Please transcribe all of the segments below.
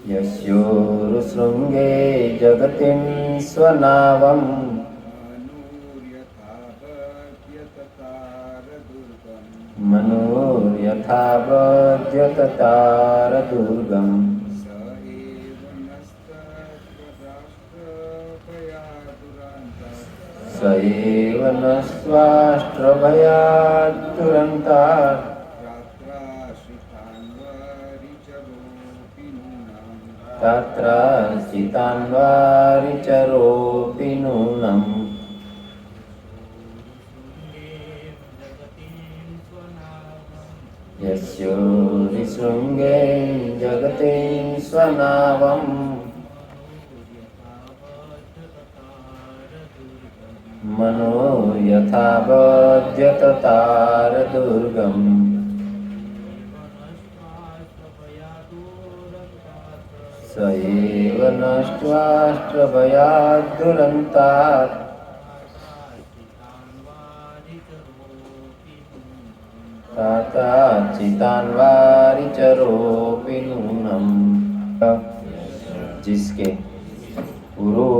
यस्योरुशृङ्गे जगतिं स्वनावम् मनोर्यथा वज्यततारदुर्गम् स एव नस्त्वाष्ट्रभयाद्दुरन्तात् तत्रार्चितान्वारिचरोऽपि नूनम्। यस्योरिशृङ्गे जगते स्वनावम् मनो यथा वज्यततारदुर्गम् स एव नष्ट्वाष्ट्रभयाद्दुरन्तात् ताताचितान्वारिचरोऽपि नूनम्। जिसके पुरु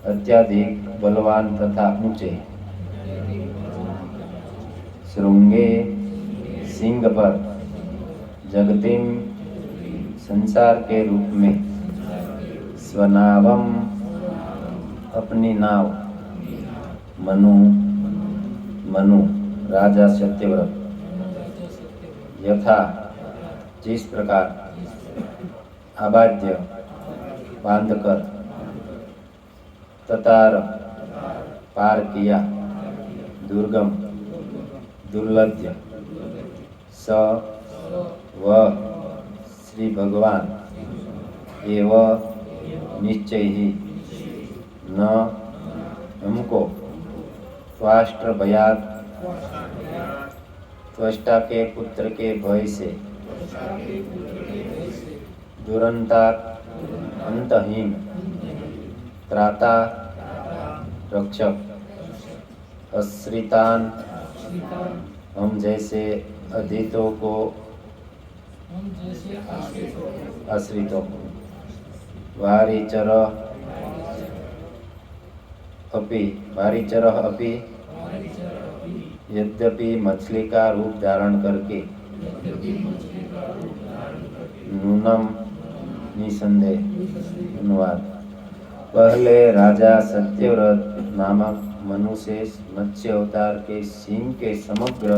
अत्याधिक बलवान तथा ऊंचे, श्रृंगे सिंह पर, जगतिम संसार के रूप में, स्वनावम अपनी नाव, मनु राजा सत्यव्रत, यथा जिस प्रकार, आबाद्य बांधकर, ततार पार किया, दुर्गम दुर्लभ्य, स वह श्री भगवान एव निश्चय ही न हमको त्वाष्ट्र भयात त्वष्टा के पुत्र के भय से, दुरंतात अंतहीन, त्राता रक्षक, आश्रितान हम जैसे अधीतों को, आश्रितों को, वारिचर अपि यद्यपि मछली का रूप धारण करके, नूनम निसंदेह। अनुवाद। पहले राजा सत्यव्रत नामक मनु से मत्स्य अवतार के सिंह के समग्र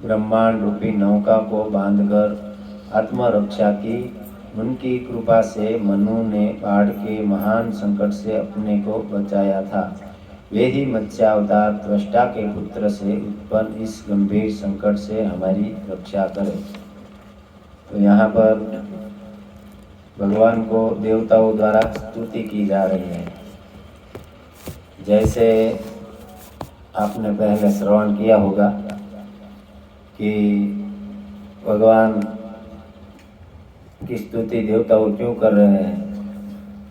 ब्रह्मांड रूपी नौका को बांधकर आत्मरक्षा की। उनकी कृपा से मनु ने बाढ़ के महान संकट से अपने को बचाया था। वे ही मत्स्यावतार त्वष्टा के पुत्र से उत्पन्न इस गंभीर संकट से हमारी रक्षा करें। तो यहाँ पर भगवान को देवताओं द्वारा स्तुति की जा रही है। जैसे आपने पहले श्रवण किया होगा कि भगवान की स्तुति देवताओं क्यों कर रहे हैं,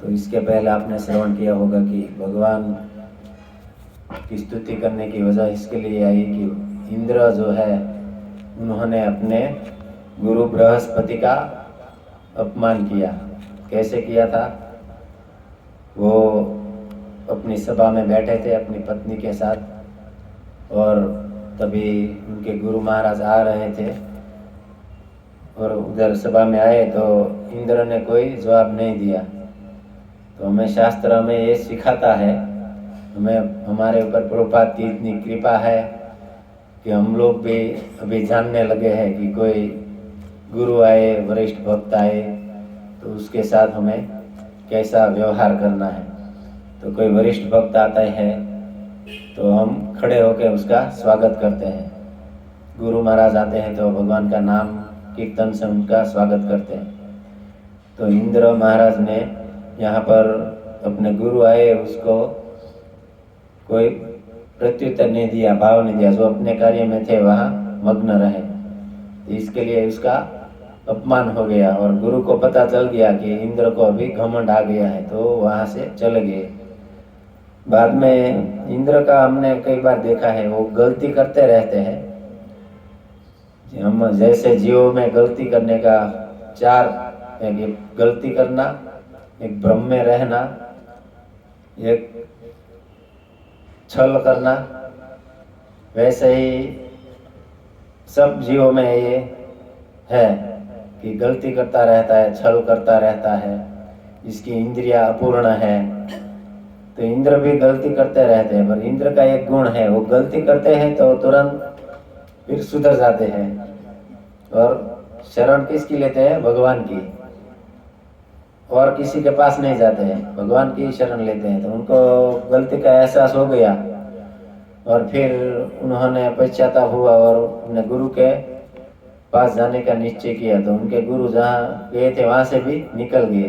तो इसके पहले आपने श्रवण किया होगा कि भगवान की स्तुति करने की वजह इसके लिए आई कि इंद्र जो है उन्होंने अपने गुरु बृहस्पति का अपमान किया। कैसे किया था? वो अपनी सभा में बैठे थे अपनी पत्नी के साथ, और तभी उनके गुरु महाराज आ रहे थे और उधर सभा में आए तो इंद्र ने कोई जवाब नहीं दिया। तो हमें शास्त्र में ये सिखाता है, हमें हमारे ऊपर प्रभुपाद की इतनी कृपा है कि हम लोग भी अभी जानने लगे हैं कि कोई गुरु आए, वरिष्ठ भक्त आए तो उसके साथ हमें कैसा व्यवहार करना है। तो कोई वरिष्ठ भक्त आता है तो हम खड़े होकर उसका स्वागत करते हैं। गुरु महाराज आते हैं तो भगवान का नाम कीर्तन से उनका स्वागत करते हैं। तो इंद्र महाराज ने यहाँ पर अपने गुरु आए उसको कोई प्रत्युत्तर नहीं दिया, भाव नहीं दिया, जो अपने कार्य में थे वहाँ मग्न रहे। इसके लिए उसका अपमान हो गया और गुरु को पता चल गया कि इंद्र को अभी घमंड आ गया है, तो वहाँ से चले गए। बाद में इंद्र का हमने कई बार देखा है, वो गलती करते रहते हैं। हम जैसे जीवों में गलती करने का 4 एक गलती करना, एक भ्रम में रहना, एक छल करना, वैसे ही सब जीवों में ये है कि गलती करता रहता है, छल करता रहता है, इसकी इंद्रियां अपूर्ण है। तो इंद्र भी गलती करते रहते हैं, पर इंद्र का एक गुण है, वो गलती करते हैं तो तुरंत फिर सुधर जाते हैं और शरण किसकी लेते हैं? भगवान की, और किसी के पास नहीं जाते हैं, भगवान की शरण लेते हैं। तो उनको गलती का एहसास हो गया और फिर उन्होंने पश्चाताप हुआ और अपने गुरु के पास जाने का निश्चय किया। तो उनके गुरु जहाँ गए थे वहाँ से भी निकल गए।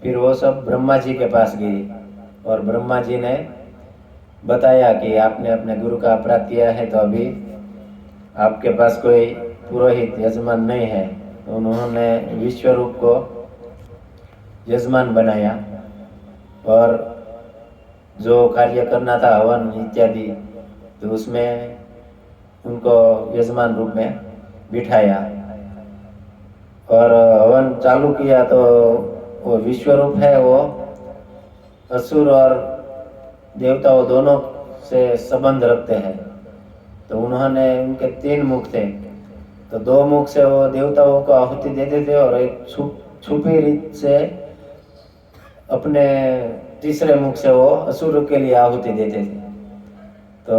फिर वो सब ब्रह्मा जी के पास गए और ब्रह्मा जी ने बताया कि आपने अपने गुरु का अपराध किया है, तो अभी आपके पास कोई पुरोहित यजमान नहीं है। तो उन्होंने विश्वरूप को यजमान बनाया और जो कार्य करना था हवन इत्यादि, तो उसमें उनको यजमान रूप में बिठाया और हवन चालू किया। तो वो विश्वरूप है, वो असुर और देवताओं दोनों से संबंध रखते हैं। तो उन्होंने, उनके 3 मुख थे, तो 2 मुख से वो देवताओं को आहुति देते थे और एक छुपी रीत से अपने तीसरे मुख से वो असुर के लिए आहुति देते थे। तो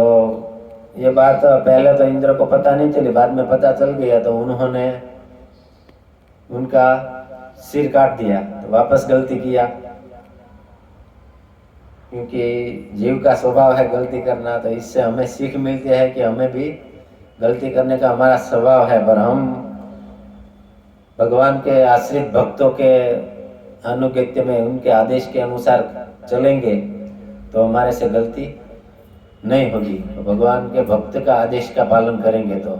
ये बात पहले तो इंद्र को पता नहीं चली, बाद में पता चल गया। तो उन्होंने उनका सिर काट दिया, तो वापस गलती किया, क्योंकि जीव का स्वभाव है गलती करना। तो इससे हमें सीख मिलती है कि हमें भी गलती करने का हमारा स्वभाव है, पर हम भगवान के आश्रित भक्तों के अनुगत्य में उनके आदेश के अनुसार चलेंगे तो हमारे से गलती नहीं होगी। तो भगवान के भक्त का आदेश का पालन करेंगे तो,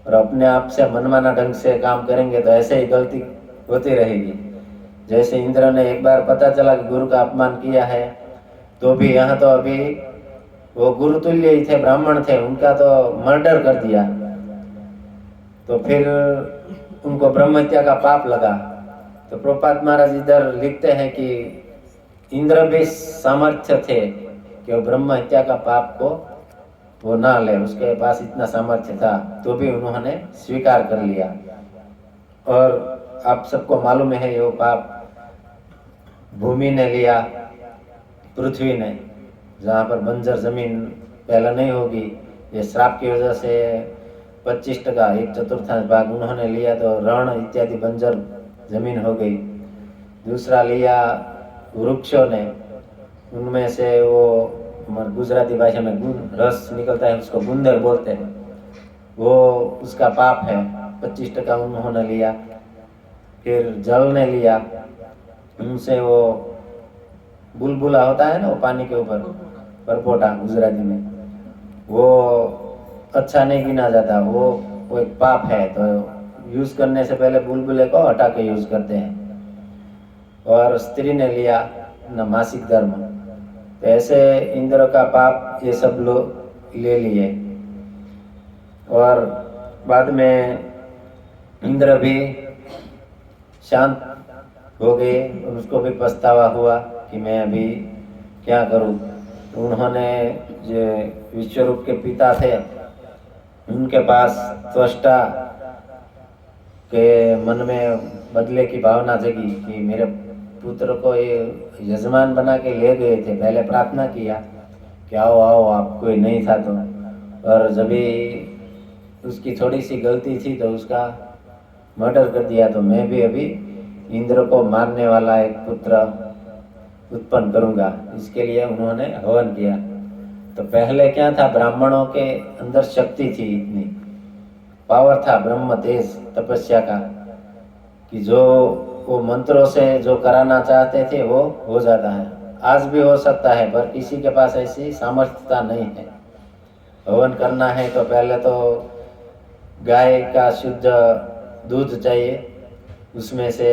और अपने आप से मनमाना ढंग से काम करेंगे तो ऐसे ही गलती होती रहेगी। जैसे इंद्र ने एक बार पता चला कि गुरु का अपमान किया है, तो भी यहाँ तो अभी वो गुरु तुल्य ही थे, ब्राह्मण थे, उनका तो मर्डर कर दिया। तो फिर उनको ब्रह्म हत्या का पाप लगा। तो प्रभुपाद महाराज इधर लिखते हैं कि इंद्र भी सामर्थ्य थे कि वो ब्रह्म हत्या का पाप को वो ना ले, उसके पास इतना सामर्थ्य था, तो भी उन्होंने स्वीकार कर लिया। और आप सबको मालूम है ये पाप भूमि ने लिया, पृथ्वी ने, जहाँ पर बंजर जमीन पहले नहीं होगी, ये श्राप की वजह से 25% 1/4 भाग उन्होंने लिया, तो रण इत्यादि बंजर जमीन हो गई। दूसरा लिया वृक्षों ने, उनमें से वो गुजराती भाषा में रस निकलता है, उसको गुंदर बोलते हैं, वो उसका पाप है, 25% उन्होंने लिया। फिर जल ने लिया, उनसे वो बुलबुला होता है ना, वो पानी के ऊपर परपोटा गुजराती में, वो अच्छा नहीं गिना जाता, वो एक पाप है। तो यूज़ करने से पहले बुलबुले को हटा के यूज़ करते हैं। और स्त्री ने लिया न मासिक धर्म, तो ऐसे इंद्र का पाप ये सब लोग ले लिए। और बाद में इंद्र भी शांत हो गए, उसको भी पछतावा हुआ कि मैं अभी क्या करूं। तो उन्होंने जो विश्वरूप के पिता थे, उनके पास त्वष्टा के मन में बदले की भावना जगी कि मेरे पुत्र को ये यजमान बना के ले गए थे, पहले प्रार्थना किया कि आओ आओ आप, कोई नहीं था तो, और जब भी उसकी थोड़ी सी गलती थी तो उसका मर्डर कर दिया। तो मैं भी अभी इंद्र को मारने वाला एक पुत्र उत्पन्न करूंगा, इसके लिए उन्होंने हवन किया। तो पहले क्या था, ब्राह्मणों के अंदर शक्ति थी, इतनी पावर था, ब्रह्म तेज तपस्या का, कि जो वो मंत्रों से जो कराना चाहते थे वो हो जाता है। आज भी हो सकता है, पर किसी के पास ऐसी सामर्थ्यता नहीं है। हवन करना है तो पहले तो गाय का शुद्ध दूध चाहिए, उसमें से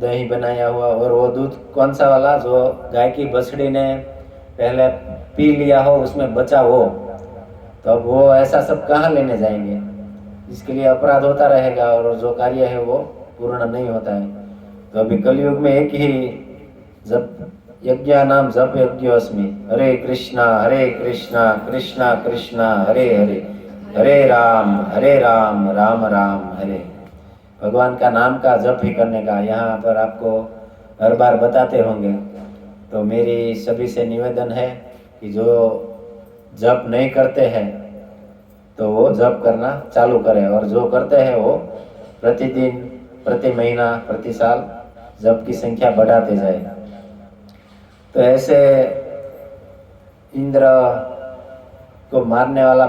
दही बनाया हुआ, और वो दूध कौन सा वाला, जो गाय की बछड़ी ने पहले पी लिया हो, उसमें बचा हो, तो अब वो ऐसा सब कहाँ लेने जाएंगे, इसके लिए अपराध होता रहेगा और जो कार्य है वो पूर्ण नहीं होता है। तो अभी कलयुग में एक ही जप यज्ञ नाम जप यज्ञोस्मि, हरे कृष्णा कृष्णा कृष्णा हरे हरे, हरे राम राम राम हरे। भगवान का नाम का जप ही करने का यहाँ पर आपको हर बार बताते होंगे। तो मेरी सभी से निवेदन है कि जो जप नहीं करते हैं तो वो जप करना चालू करें, और जो करते हैं वो प्रतिदिन, प्रति महीना, प्रति साल जप की संख्या बढ़ाते जाए। तो ऐसे इंद्र को मारने वाला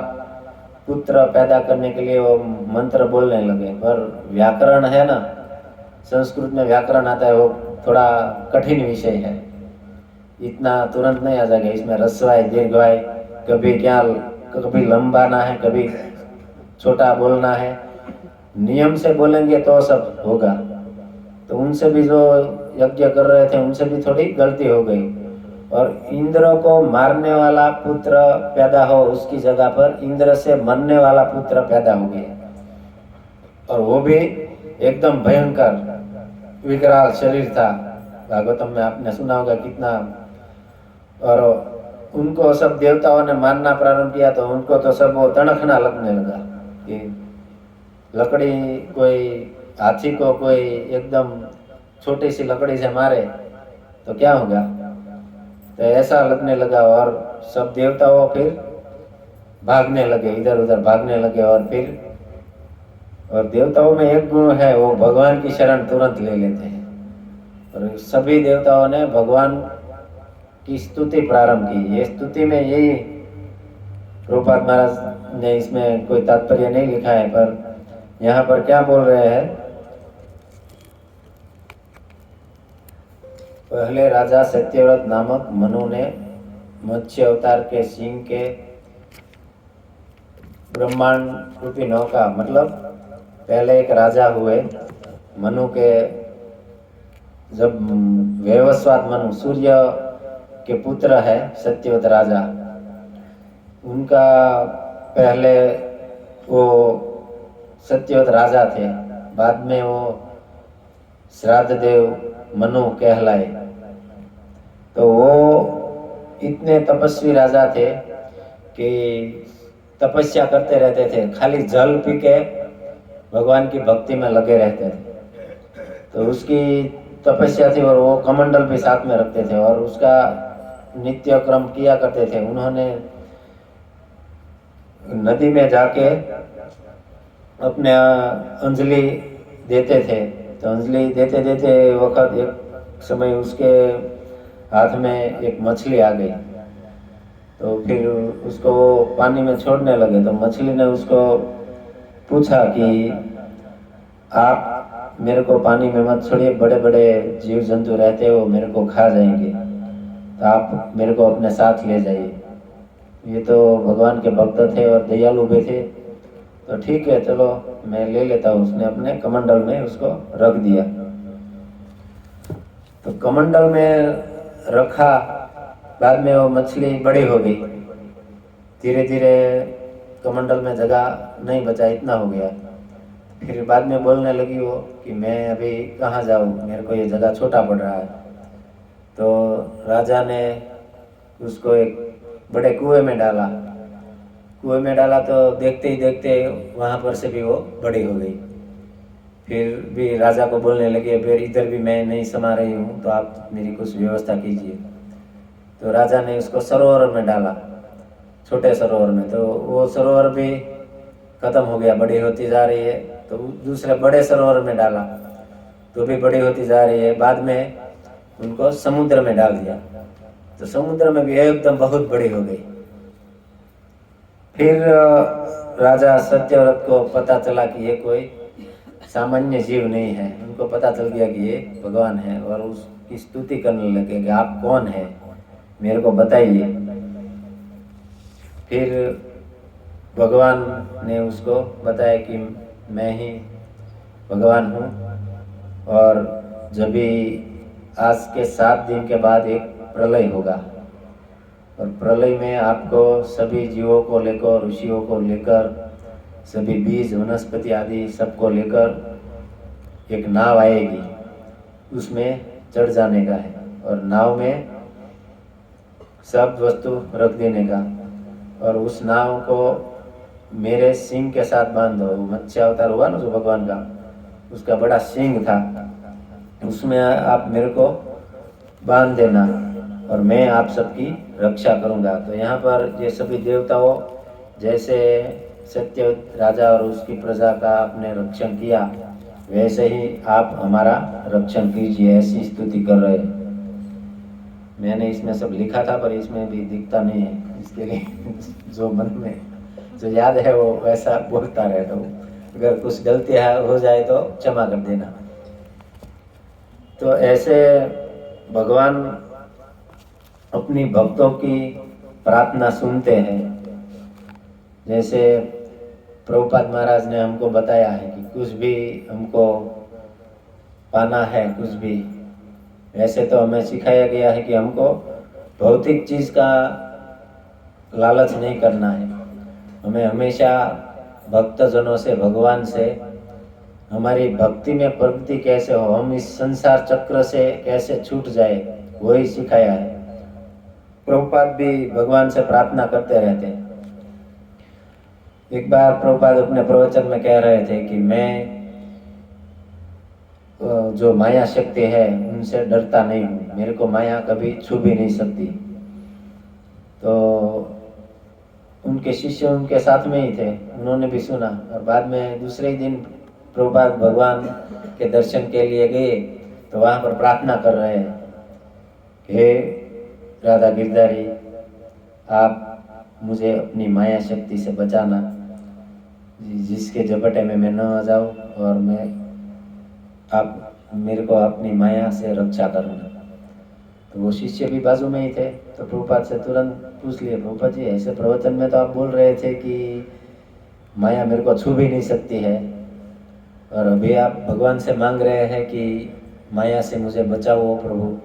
पुत्र पैदा करने के लिए वो मंत्र बोलने लगे, पर व्याकरण है ना, संस्कृत में व्याकरण आता है, वो थोड़ा कठिन विषय है, इतना तुरंत नहीं आ जाएगा। इसमें ह्रस्वाय दीर्घाय, कभी लंबाना है, कभी छोटा बोलना है, नियम से बोलेंगे तो सब होगा। तो उनसे भी जो यज्ञ कर रहे थे उनसे भी थोड़ी गलती हो गई, और इंद्र को मारने वाला पुत्र पैदा हो उसकी जगह पर इंद्र से मरने वाला पुत्र पैदा हो गया, और वो भी एकदम भयंकर विकराल शरीर था। भागवतम में आपने सुना होगा कितना। और उनको सब देवताओं ने मारना प्रारंभ किया तो उनको तो सब वो तड़कना लगने लगा कि लकड़ी, कोई हाथी को कोई एकदम छोटी सी लकड़ी से मारे तो क्या होगा, तो ऐसा लगने लगा। और सब देवताओं फिर भागने लगे, इधर उधर भागने लगे। और देवताओं में एक गुण है, वो भगवान की शरण तुरंत ले लेते हैं, और सभी देवताओं ने भगवान की स्तुति प्रारंभ की। ये स्तुति में यही रूपात महाराज ने इसमें कोई तात्पर्य नहीं लिखा है, पर यहाँ पर क्या बोल रहे हैं, पहले राजा सत्यव्रत नामक मनु ने मत्स्य अवतार के सिंह के ब्रह्मांड रूपी नौका, मतलब पहले एक राजा हुए मनु के, जब वैवस्वात मनु सूर्य के पुत्र है सत्यव्रत राजा, उनका पहले वो सत्यव्रत राजा थे, बाद में वो श्राद्ध देव मनु कहलाए। तो वो इतने तपस्वी राजा थे कि तपस्या करते रहते थे, खाली जल पी के भगवान की भक्ति में लगे रहते थे। तो उसकी तपस्या थी, और वो कमंडल भी साथ में रखते थे और उसका नित्य क्रम किया करते थे। उन्होंने नदी में जाके अपने अंजलि देते थे, तो अंजलि देते देते वक्त एक समय उसके हाथ में एक मछली आ गई, तो फिर उसको पानी में छोड़ने लगे। तो मछली ने उसको पूछा कि आप मेरे को पानी में मत छोड़िए, बड़े बड़े जीव जंतु रहते हो, मेरे को खा जाएंगे, तो आप मेरे को अपने साथ ले जाइए। ये तो भगवान के भक्त थे और दयालु भी थे, तो ठीक है चलो मैं ले लेता हूँ। उसने अपने कमंडल में उसको रख दिया। तो कमंडल में रखा, बाद में वो मछली बड़ी हो गई, धीरे धीरे कमंडल में जगह नहीं बचा, इतना हो गया। फिर बाद में बोलने लगी वो कि मैं अभी कहाँ जाऊँ, मेरे को ये जगह छोटा पड़ रहा है। तो राजा ने उसको एक बड़े कुएं में डाला। कुएं में डाला तो देखते ही देखते वहाँ पर से भी वो बड़ी हो गई। फिर भी राजा को बोलने लगे, फिर इधर भी मैं नहीं समा रही हूँ, तो आप मेरी कुछ व्यवस्था कीजिए। तो राजा ने उसको सरोवर में डाला, छोटे सरोवर में, तो वो सरोवर भी खत्म हो गया, बड़ी होती जा रही है। तो दूसरे बड़े सरोवर में डाला, तो भी बड़ी होती जा रही है। बाद में उनको समुद्र में डाल दिया, तो समुद्र में भी एकदम बहुत बड़ी हो गई। फिर राजा सत्यव्रत को पता चला कि ये कोई सामान्य जीव नहीं है, उनको पता चल गया कि ये भगवान है, और उसकी स्तुति करने लगे कि आप कौन हैं, मेरे को बताइए। फिर भगवान ने उसको बताया कि मैं ही भगवान हूँ, और जब भी आज के 7 दिन के बाद एक प्रलय होगा, और प्रलय में आपको सभी जीवों को लेकर, ऋषियों को लेकर, सभी बीज वनस्पति आदि सबको लेकर एक नाव आएगी, उसमें चढ़ जाने का है और नाव में सब वस्तु रख देने का, और उस नाव को मेरे सिंह के साथ बांध दो। मत्स्य अवतार हुआ ना जो भगवान का, उसका बड़ा सिंह था, उसमें आप मेरे को बांध देना और मैं आप सबकी रक्षा करूंगा। तो यहाँ पर ये सभी देवताओं जैसे सत्यवत राजा और उसकी प्रजा का आपने रक्षण किया, वैसे ही आप हमारा रक्षण कीजिए, ऐसी स्तुति कर रहे हैं। मैंने इसमें सब लिखा था पर इसमें भी दिखता नहीं है, इसके लिए जो मन में जो याद है वो वैसा बोलता रहता हूँ। अगर कुछ गलती हो जाए तो क्षमा कर देना। तो ऐसे भगवान अपनी भक्तों की प्रार्थना सुनते हैं। जैसे प्रभुपाद महाराज ने हमको बताया है कि कुछ भी हमको पाना है, कुछ भी, वैसे तो हमें सिखाया गया है कि हमको भौतिक चीज़ का लालच नहीं करना है। हमें हमेशा भक्तजनों से, भगवान से हमारी भक्ति में प्रगति कैसे हो, हम इस संसार चक्र से कैसे छूट जाए, वही सिखाया है। प्रभुपाद भी भगवान से प्रार्थना करते रहते हैं। एक बार प्रभुपाद अपने प्रवचन में कह रहे थे कि मैं जो माया शक्ति है उनसे डरता नहीं हूँ, मेरे को माया कभी छू भी नहीं सकती। तो उनके शिष्य उनके साथ में ही थे, उन्होंने भी सुना। और बाद में दूसरे ही दिन प्रभुपाद भगवान के दर्शन के लिए गए तो वहाँ पर प्रार्थना कर रहे हैं, हे राधा गिरधारी, आप मुझे अपनी माया शक्ति से बचाना, जिसके झपटे में मैं न आ जाऊँ, और मैं आप मेरे को अपनी माया से रक्षा करना। तो वो शिष्य भी बाजू में ही थे, तो प्रभुपाद से तुरंत पूछ लिए, प्रभुपाद जी ऐसे प्रवचन में तो आप बोल रहे थे कि माया मेरे को छू भी नहीं सकती है, और अभी आप भगवान से मांग रहे हैं कि माया से मुझे बचाओ प्रभु,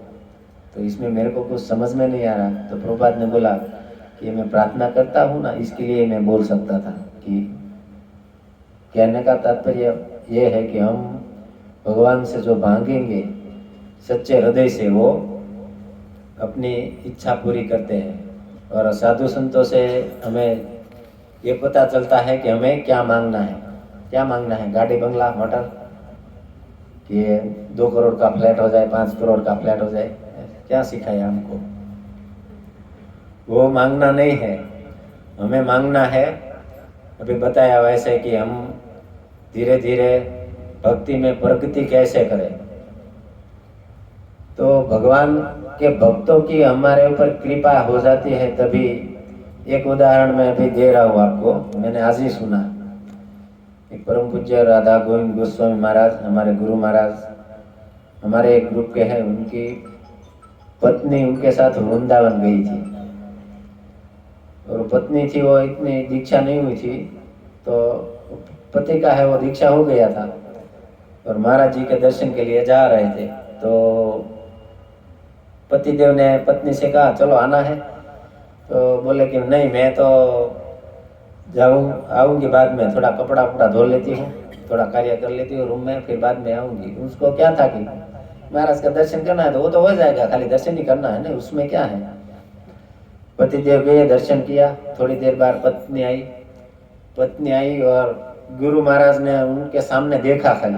तो इसमें मेरे को कुछ समझ में नहीं आ रहा। तो प्रभुपाद ने बोला कि मैं प्रार्थना करता हूँ ना, इसके लिए मैं बोल सकता था। कि कहने का तात्पर्य ये है कि हम भगवान से जो मांगेंगे सच्चे हृदय से, वो अपनी इच्छा पूरी करते हैं। और साधु संतों से हमें ये पता चलता है कि हमें क्या मांगना है। क्या मांगना है? गाड़ी, बंगला, होटल, कि 2 करोड़ का फ्लैट हो जाए, 5 करोड़ का फ्लैट हो जाए, क्या सिखाया हमको? वो मांगना नहीं है। हमें मांगना है, अभी बताया वैसे, कि हम धीरे धीरे भक्ति में प्रगति कैसे करें। तो भगवान के भक्तों की हमारे ऊपर कृपा हो जाती है तभी। एक उदाहरण मैं अभी दे रहा हूँ आपको, मैंने आज ही सुना। एक परम पूज्य राधा गोविंद गोस्वामी महाराज, हमारे गुरु महाराज, हमारे एक ग्रुप के हैं, उनकी पत्नी उनके साथ वृंदावन गई थी। और पत्नी थी वो इतनी दीक्षा नहीं हुई थी, तो पति का है वो दीक्षा हो गया था, और महाराज जी के दर्शन के लिए जा रहे थे। तो पतिदेव ने पत्नी से कहा चलो आना है, तो बोले कि नहीं, मैं तो आऊँगी बाद में, थोड़ा कपड़ा वपड़ा धो लेती हूँ, थोड़ा कार्य कर लेती हूँ रूम में, फिर बाद में आऊँगी। उसको क्या था कि महाराज का दर्शन करना है तो वो तो हो जाएगा, खाली दर्शन ही करना है ना, उसमें क्या है। पतिदेव गए, दर्शन किया, थोड़ी देर बाद पत्नी आई और गुरु महाराज ने उनके सामने देखा खाली,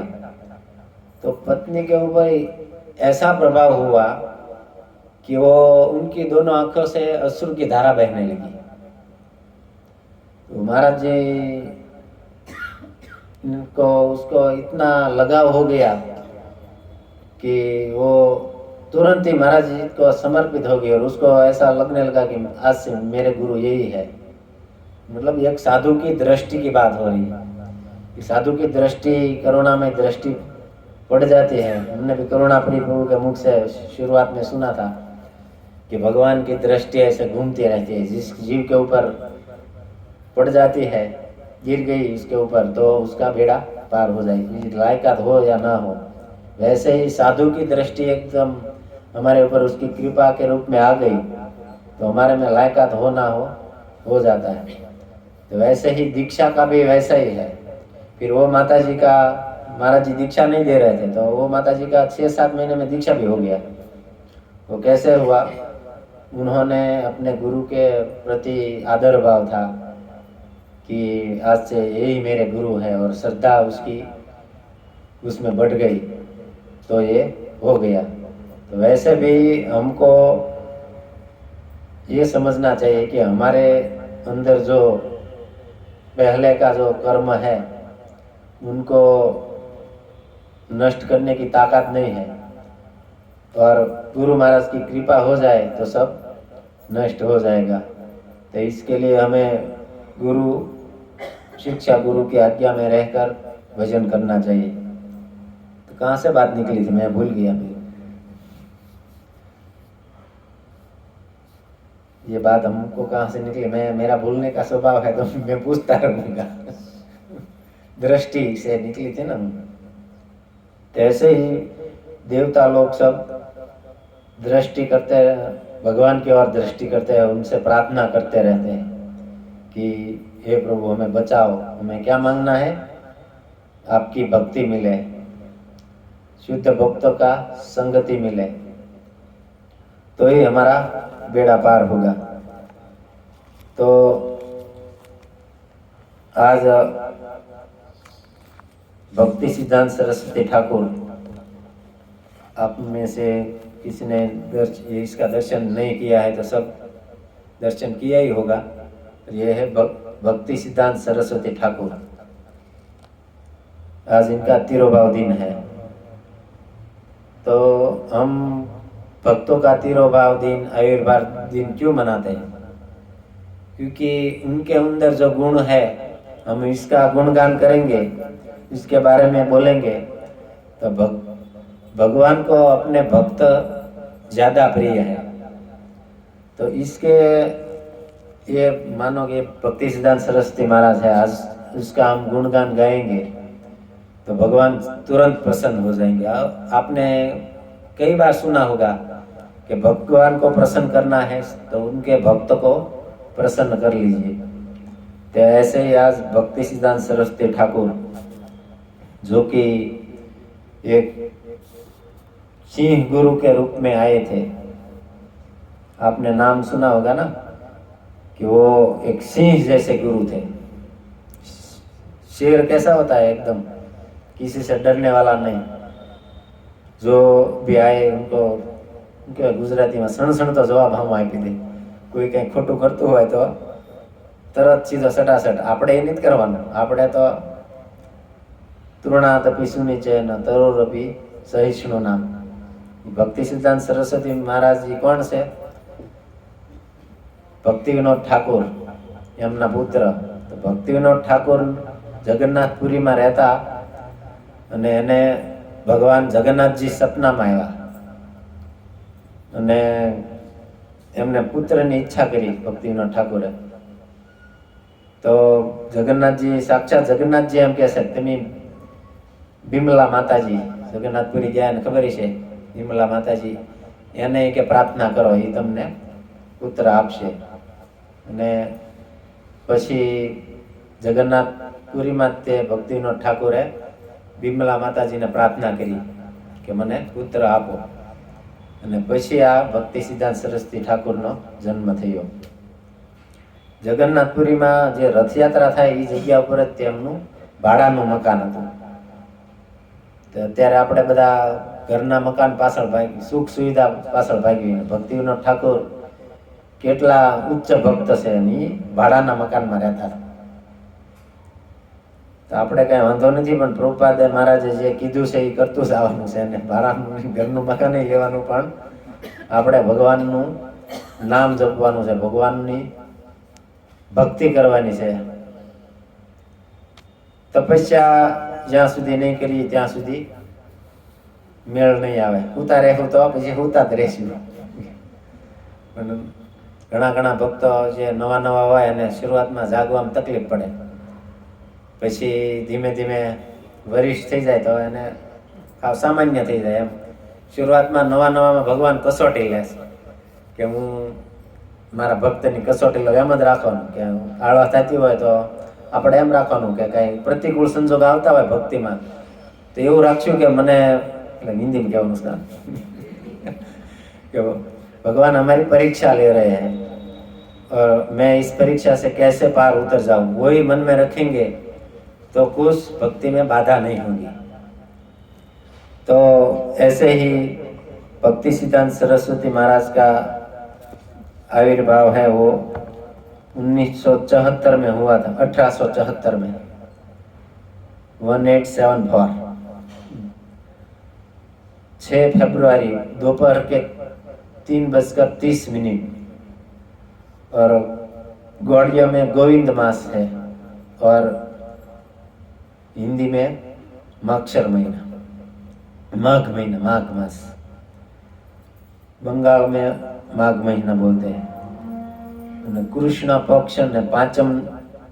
तो पत्नी के ऊपर ऐसा प्रभाव हुआ कि वो उनकी दोनों आंखों से अश्रु की धारा बहने लगी। तो महाराज जी को उसको इतना लगाव हो गया कि वो तुरंत ही महाराज जी को समर्पित हो गई, और उसको ऐसा लगने लगा कि आज से मेरे गुरु यही है। मतलब एक साधु की दृष्टि की बात हो रही है। साधु की दृष्टि, करुणा में दृष्टि पड़ जाती है। हमने भी करुणाप्रिय प्रभु के मुख से शुरुआत में सुना था कि भगवान की दृष्टि ऐसे घूमती रहती है, जिस जीव के ऊपर पड़ जाती है, गिर गई उसके ऊपर, तो उसका बेड़ा पार हो जाएगी, लायकात हो या ना हो। वैसे ही साधु की दृष्टि एकदम हमारे ऊपर उसकी कृपा के रूप में आ गई, तो हमारे में लायकात हो ना हो जाता है। तो वैसे ही दीक्षा का भी वैसा ही है। फिर वो माता जी का महाराज जी दीक्षा नहीं दे रहे थे, तो वो माता जी का 6-7 महीने में दीक्षा भी हो गया। वो कैसे हुआ? उन्होंने अपने गुरु के प्रति आदर भाव था कि आज से यही मेरे गुरु है, और श्रद्धा उसकी उसमें बढ़ गई, तो ये हो गया। तो वैसे भी हमको ये समझना चाहिए कि हमारे अंदर जो पहले का जो कर्म है उनको नष्ट करने की ताकत नहीं है, और गुरु महाराज की कृपा हो जाए तो सब नष्ट हो जाएगा। तो इसके लिए हमें गुरु शिक्षा, गुरु की आज्ञा में रहकर भजन करना चाहिए। तो कहाँ से बात निकली थी, मैं भूल गया। ये बात हमको कहाँ से निकली? मेरा भूलने का स्वभाव है, तो मैं पूछता रहूंगा। दृष्टि से निकली थी ना। तो ऐसे ही देवता लोग सब दृष्टि करते हैं, भगवान की ओर दृष्टि करते हैं, उनसे प्रार्थना करते रहते हैं कि हे प्रभु हमें बचाओ। हमें क्या मांगना है? आपकी भक्ति मिले, शुद्ध भक्तों का संगति मिले, तो ही हमारा बेड़ा पार होगा। तो आज भक्ति सिद्धांत सरस्वती ठाकुर, आप में से किसी ने इसका दर्शन नहीं किया है तो सब दर्शन किया ही होगा। यह है भक्ति सिद्धांत सरस्वती ठाकुर। आज इनका तिरुभाव दिन है। तो हम भक्तों का तिरुभाव दिन, आविर्भाव दिन क्यों मनाते हैं? क्योंकि उनके अंदर जो गुण है, हम इसका गुणगान करेंगे, इसके बारे में बोलेंगे, तो भगवान को अपने भक्त ज्यादा प्रिय है। तो इसके ये मानो कि भक्ति सिद्धांत सरस्वती महाराज है, आज उसका हम गुणगान गाएंगे तो भगवान तुरंत प्रसन्न हो जाएंगे। आपने कई बार सुना होगा कि भगवान को प्रसन्न करना है तो उनके भक्त को प्रसन्न कर लीजिए। तो ऐसे ही आज भक्ति सिद्धांत सरस्वती ठाकुर, जो कि एक सिंह गुरु के रूप में आए थे, आपने नाम सुना होगा ना, कि वो एक सिंह जैसे गुरु थे। शेर कैसा होता है? एकदम किसी से डरने वाला नहीं। जो भी आए उनको उनके गुजराती में सण तो जवाब हम आपी दे। कोई कहीं खोटू करतु હોય तो तरत सीधो सटासट આપણે એ નથી કરવાનું। આપણે તો તૃણાતપી સુનિચે ન તરોરપી સહિષ્णु नाम। भक्ति सिद्धांत सरस्वती महाराज जी कौन से? भक्ति विनोद ठाकुर एमना पुत्र। तो भक्ति विनोद ठाकुर जगन्नाथपुरी में रहता અને એને ભગવાન જગન્નાથજી સપનામાં આવ્યા અને એમને પુત્રની ઈચ્છા કરી ભક્તિ વિનોદ ઠાકોરે। તો જગન્નાથજી, સાક્ષાત જગન્નાથજી એમ કહે છે, તમે બિમલા માતાજી, જગન્નાથપુરી ગયા ને ખબર છે, બિમલા માતાજી એને કે પ્રાર્થના કરો, એ તમને પુત્ર આપશે। અને પછી જગન્નાથપુરીમાં તે ભક્તિ વિનોદ ઠાકોરે बिमला माताजी ने प्रार्थना करी कि मने पुत्र आपो। અને પછી આ ભક્તિ સિદ્ધાંત સરસ્વતી ઠાકોરનો જન્મ થયો। જગન્નાથપુરીમાં જે રથયાત્રા થાય એ જગ્યા ઉપર જ તેમનું ભાડાનું મકાન હતું। તો અત્યારે આપણે બધા ઘરના મકાન પાછળ ભાગી, સુખ સુવિધા પાછળ ભાગી, ભક્તિ વિનોદ ઠાકોર કેટલા ઉચ્ચ ભક્ત છે અને ભાડાના મકાનમાં રહેતા હતા। તો આપણે કઈ વાંધો નથી, પણ પ્રભુપાદે મહારાજે જે કીધું છે એ કરતું જ આવવાનું છે, અને ભાડાનું ઘરનું મકાન લેવાનું, પણ આપણે ભગવાનનું નામ જપવાનું છે, ભગવાનની ભક્તિ કરવાની છે। તપસ્યા જ્યાં સુધી નહીં કરીએ ત્યાં સુધી મેળ નહીં આવે। હુતા રહેવું તો પછી હુતા જ રહેશું। પણ ઘણા ઘણા ભક્તો જે નવા નવા હોય અને શરૂઆતમાં જાગવામાં તકલીફ પડે, પછી ધીમે ધીમે વરિષ્ઠ થઈ જાય તો એને સાવ સામાન્ય થઈ જાય। એમ શરૂઆતમાં નવા નવામાં ભગવાન કસોટી લે કે હું મારા ભક્તની કસોટી લો, એમ જ રાખવાનું કે આળવા થતી હોય તો આપણે એમ રાખવાનું કે કાંઈ પ્રતિકૂળ સંજોગ આવતા હોય ભક્તિમાં તો એવું રાખ્યું કે મને એટલે હિન્દીમાં કહેવાનું उसका कि भगवान हमारी परीक्षा ले रहे हैं और मैं इस परीक्षा से कैसे पार उतर जाऊं, वही मन में रखेंगे तो कुछ भक्ति में बाधा नहीं होगी। तो ऐसे ही भक्ति सिद्धांत सरस्वती महाराज का आविर्भाव है वो 1974 में हुआ था, 1874 में 1874 6 फरवरी दोपहर के 3:30 और गौड़िया में गोविंद मास है और हिंदी में माक्षर महीना, माघ महीना, माघ मास, बंगाल में माघ महीना बोलते हैं। कृष्ण पक्ष ने 5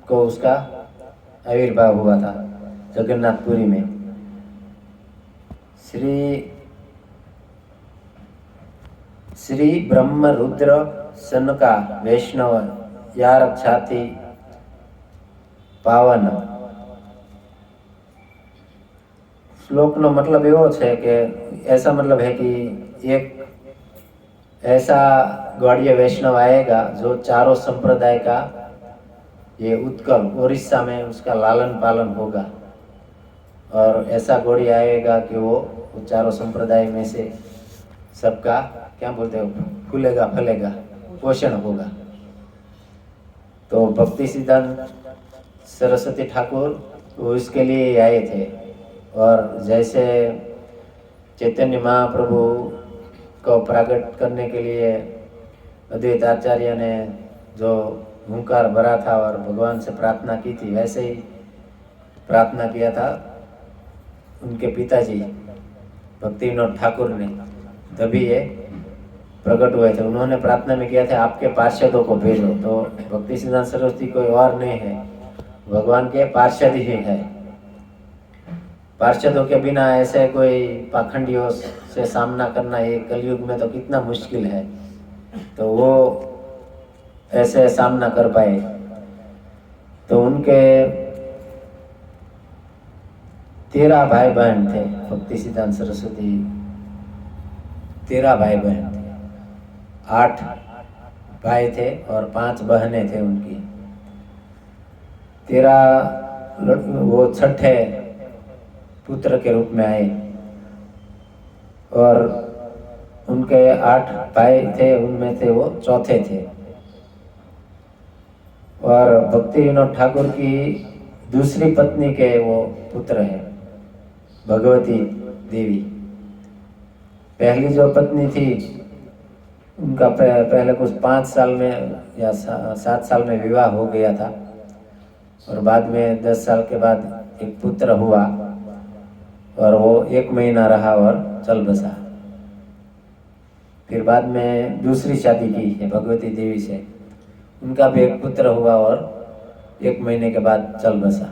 को उसका आविर्भाव हुआ था जगन्नाथपुरी में। श्री ब्रह्म रुद्र सनका वैष्णव यार छाती पावन। श्लोक नो मतलब एवो छे कि ऐसा मतलब है कि एक ऐसा गौड़ीय वैष्णव आएगा जो चारों संप्रदाय का ये उत्कल उड़ीसा में उसका लालन पालन होगा, और ऐसा गौड़ी आएगा कि वो चारों संप्रदाय में से सबका क्या बोलते हो फूलेगा फलेगा, पोषण होगा। तो भक्ति सिद्धांत सरस्वती ठाकुर वो इसके लिए आए थे। और जैसे चैतन्य महाप्रभु को प्रकट करने के लिए अद्वैत आचार्य ने जो हुंकार भरा था और भगवान से प्रार्थना की थी, वैसे ही प्रार्थना किया था उनके पिताजी भक्ति विनोद ठाकुर ने, तभी ये प्रकट हुए थे। उन्होंने प्रार्थना में किया था आपके पार्षदों को भेजो। तो भक्ति सिद्धांत सरस्वती कोई और नहीं है, भगवान के पार्षद ही है। पार्षदों के बिना ऐसे कोई पाखंडियों से सामना करना ये कलयुग में तो कितना मुश्किल है, तो वो ऐसे सामना कर पाए। तो उनके 13 भाई बहन थे भक्ति सिद्धांत सरस्वती, 13 भाई बहन थे, 8 भाई थे और 5 बहनें थे उनकी। 13 वो छठे पुत्र के रूप में आए और उनके 8 भाई थे, उनमें थे वो चौथे थे। और भक्ति विनोद ठाकुर की दूसरी पत्नी के वो पुत्र हैं भगवती देवी। पहली जो पत्नी थी उनका पहले कुछ 5 साल में या 7 साल में विवाह हो गया था और बाद में 10 साल के बाद एक पुत्र हुआ और वो 1 महीना रहा और चल बसा। फिर बाद में दूसरी शादी की है भगवती देवी से, उनका भी एक पुत्र हुआ और 1 महीने के बाद चल बसा।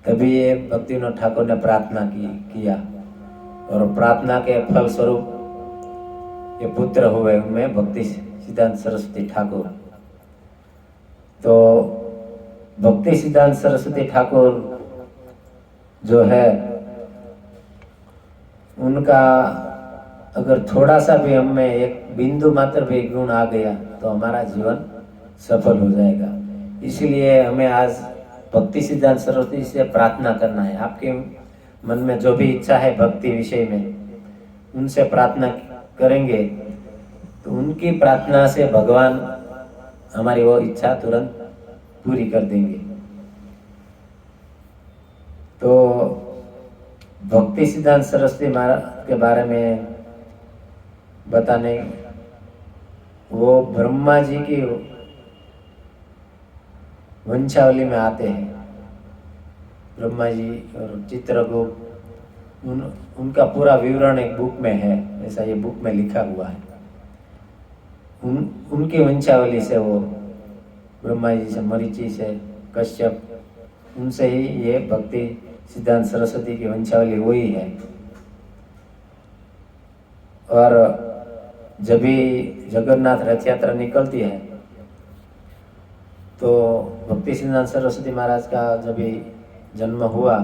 तभी ये भक्ति विनोद ठाकुर ने प्रार्थना किया और प्रार्थना के फल स्वरूप ये पुत्र हुए, उनमें भक्ति सिद्धांत सरस्वती ठाकुर। तो भक्ति सिद्धांत सरस्वती ठाकुर जो है उनका अगर थोड़ा सा भी हमें एक बिंदु मात्र भी गुण आ गया तो हमारा जीवन सफल हो जाएगा। इसीलिए हमें आज भक्ति सिद्धांत सरस्वती से प्रार्थना करना है। आपके मन में जो भी इच्छा है भक्ति विषय में, उनसे प्रार्थना करेंगे तो उनकी प्रार्थना से भगवान हमारी वो इच्छा तुरंत पूरी कर देंगे। तो भक्ति सिद्धांत सरस्वती महाराज के बारे में बताने, वो ब्रह्मा जी की वंशावली में आते हैं। ब्रह्मा जी और चित्रगुप्त उनका पूरा विवरण एक बुक में है, ऐसा ये बुक में लिखा हुआ है। उनकी वंशावली से वो ब्रह्मा जी से, मरीचि से, कश्यप, उनसे ही ये भक्ति सिद्धांत सरस्वती की वंशावली वही है। और जब भी जगन्नाथ रथ यात्रा निकलती है तो भक्ति सिद्धांत सरस्वती महाराज का जब भी जन्म हुआ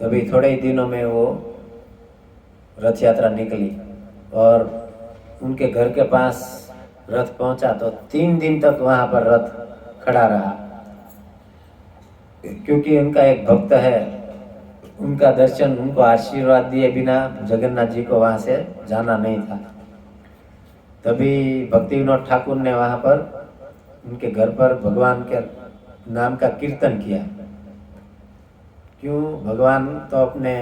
तभी थोड़े ही दिनों में वो रथ यात्रा निकली और उनके घर के पास रथ पहुंचा तो 3 दिन तक वहां पर रथ खड़ा रहा, क्योंकि उनका एक भक्त है, उनका दर्शन, उनको आशीर्वाद दिए बिना जगन्नाथ जी को वहां से जाना नहीं था। तभी भक्ति विनोद ठाकुर ने वहां पर उनके घर पर भगवान के नाम का कीर्तन किया। क्यों? भगवान तो अपने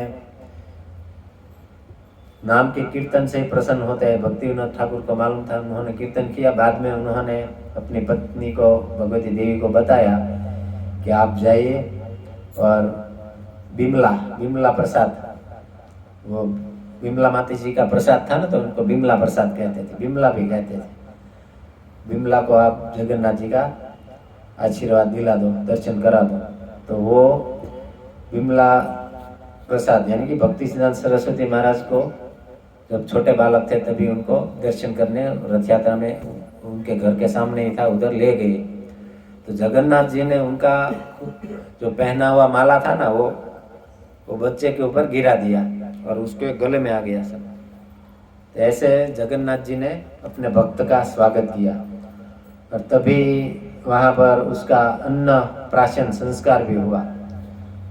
नाम के कीर्तन से ही प्रसन्न होते हैं। भक्ति विनोद ठाकुर को मालूम था, उन्होंने कीर्तन किया। बाद में उन्होंने अपनी पत्नी को, भगवती देवी को बताया कि आप जाइए और बिमला प्रसाद, वो बिमला माता जी का प्रसाद था ना, तो उनको बिमला प्रसाद कहते थे, बिमला भी कहते थे। बिमला को आप जगन्नाथ जी का आशीर्वाद दिला दो, दर्शन करा दो। तो वो बिमला प्रसाद यानी कि भक्ति सिद्धांत सरस्वती महाराज को जब छोटे बालक थे तभी उनको दर्शन करने रथ यात्रा में उनके घर के सामने ही था, उधर ले गए। तो जगन्नाथ जी ने उनका जो पहना हुआ माला था ना, वो बच्चे के ऊपर गिरा दिया और उसके गले में आ गया सब। तो ऐसे जगन्नाथ जी ने अपने भक्त का स्वागत किया और तभी वहाँ पर उसका अन्न प्राशन संस्कार भी हुआ।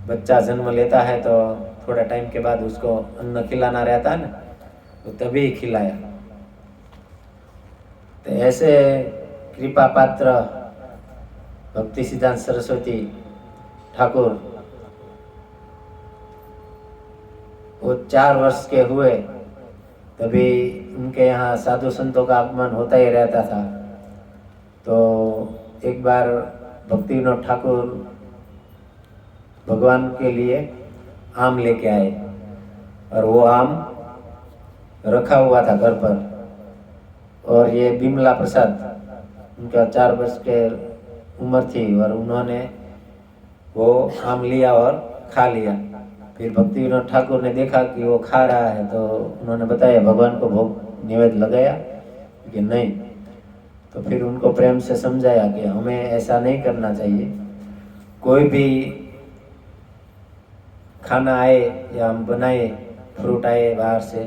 बच्चा जन्म लेता है तो थोड़ा टाइम के बाद उसको अन्न खिलाना रहता है ना, तो तभी खिलाया। तो ऐसे कृपा पात्र भक्ति सिद्धांत सरस्वती ठाकुर वो 4 वर्ष के हुए तभी उनके यहाँ साधु संतों का आगमन होता ही रहता था। तो एक बार भक्ति विनोद ठाकुर भगवान के लिए आम लेके आए और वो आम रखा हुआ था घर पर, और ये बिमला प्रसाद, उनका 4 वर्ष के उम्र थी और उन्होंने वो आम लिया और खा लिया। फिर भक्ति विनोद ठाकुर ने देखा कि वो खा रहा है तो उन्होंने बताया, भगवान को भोग निवेद्य लगाया कि नहीं। तो फिर उनको प्रेम से समझाया कि हमें ऐसा नहीं करना चाहिए, कोई भी खाना आए या हम बनाए, फ्रूट आए बाहर से,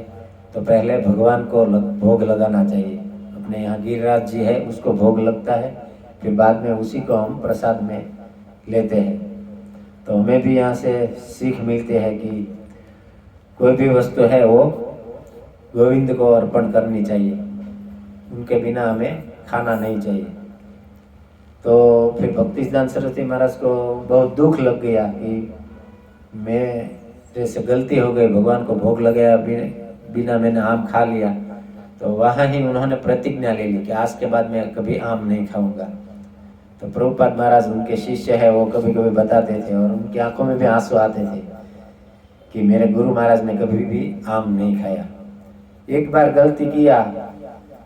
तो पहले भगवान को भोग लगाना चाहिए। अपने यहाँ गिरिराज जी है, उसको भोग लगता है, फिर बाद में उसी को हम प्रसाद में लेते हैं। तो हमें भी यहाँ से सीख मिलती है कि कोई भी वस्तु है वो गोविंद को अर्पण करनी चाहिए, उनके बिना हमें खाना नहीं चाहिए। तो फिर भक्ति सिद्धांत सरस्वती महाराज को बहुत दुख लग गया कि मेरे से गलती हो गई, भगवान को भोग लगाया बिना मैंने आम खा लिया। तो वहाँ ही उन्होंने प्रतिज्ञा ले ली कि आज के बाद मैं कभी आम नहीं खाऊंगा। तो प्रभुपाद महाराज उनके शिष्य है, वो कभी कभी बताते थे और उनकी आंखों में भी आंसू आते थे कि मेरे गुरु महाराज ने कभी भी आम नहीं खाया। एक बार गलती किया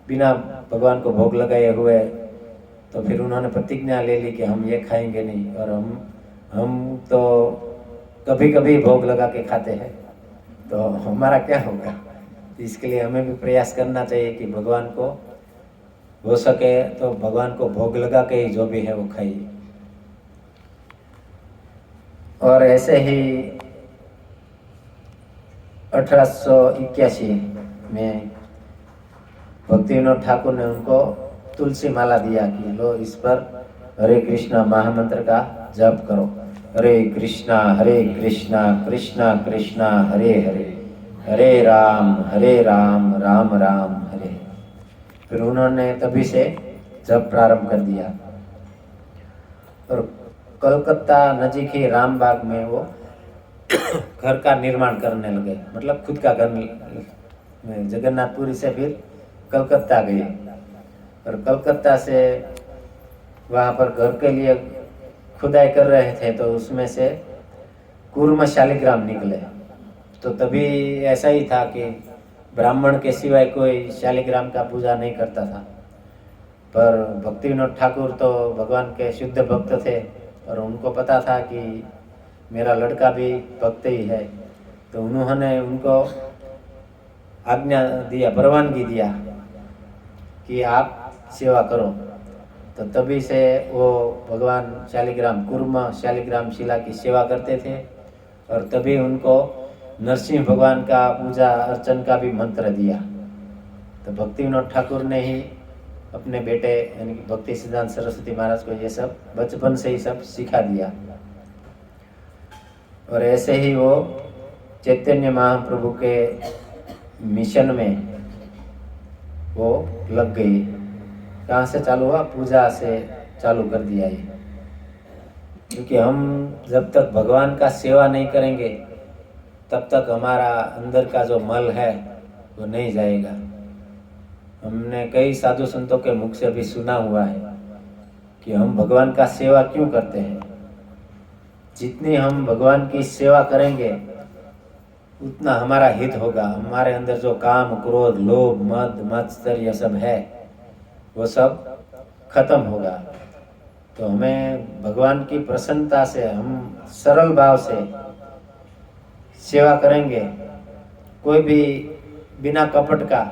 बिना भगवान को भोग लगाए हुए, तो फिर उन्होंने प्रतिज्ञा ले ली कि हम ये खाएंगे नहीं, और हम तो कभी कभी भोग लगा के खाते हैं, तो हमारा क्या होगा। इसके लिए हमें भी प्रयास करना चाहिए कि भगवान को हो सके तो भगवान को भोग लगा के ही जो भी है वो खाइए। और ऐसे ही 1881 में भक्ति विनोद ठाकुर ने उनको तुलसी माला दिया कि लो, इस पर हरे कृष्णा महामंत्र का जप करो। हरे कृष्णा कृष्णा कृष्णा हरे हरे, हरे राम राम राम हरे। फिर उन्होंने तभी से जप प्रारंभ कर दिया और कलकत्ता नजीक ही रामबाग में वो घर का निर्माण करने लगे, मतलब खुद का घर। जगन्नाथपुरी से फिर कलकत्ता गए और कलकत्ता से वहाँ पर घर के लिए खुदाई कर रहे थे, तो उसमें से कूर्म शालिग्राम निकले। तो तभी ऐसा ही था कि ब्राह्मण के सिवाय कोई शालिग्राम का पूजा नहीं करता था, पर भक्ति विनोद ठाकुर तो भगवान के शुद्ध भक्त थे और उनको पता था कि मेरा लड़का भी भक्त ही है। तो उन्होंने उनको आज्ञा दिया, परवानगी दिया कि आप सेवा करो। तो तभी से वो भगवान शालिग्राम, कूर्म शालिग्राम शिला की सेवा करते थे और तभी उनको नरसिंह भगवान का पूजा अर्चन का भी मंत्र दिया। तो भक्ति विनोद ठाकुर ने ही अपने बेटे यानी कि भक्ति सिद्धांत सरस्वती महाराज को ये सब बचपन से ही सब सिखा दिया। और ऐसे ही वो चैतन्य महाप्रभु के मिशन में वो लग गई। कहाँ से चालू हुआ? पूजा से चालू कर दिया ये। क्योंकि हम जब तक भगवान का सेवा नहीं करेंगे तब तक हमारा अंदर का जो मल है वो नहीं जाएगा। हमने कई साधु संतों के मुख से भी सुना हुआ है कि हम भगवान का सेवा क्यों करते हैं। जितनी हम भगवान की सेवा करेंगे उतना हमारा हित होगा। हमारे अंदर जो काम, क्रोध, लोभ, मद, मत्सर्य सब है वो सब खत्म होगा। तो हमें भगवान की प्रसन्नता से, हम सरल भाव से सेवा करेंगे, कोई भी बिना कपट का,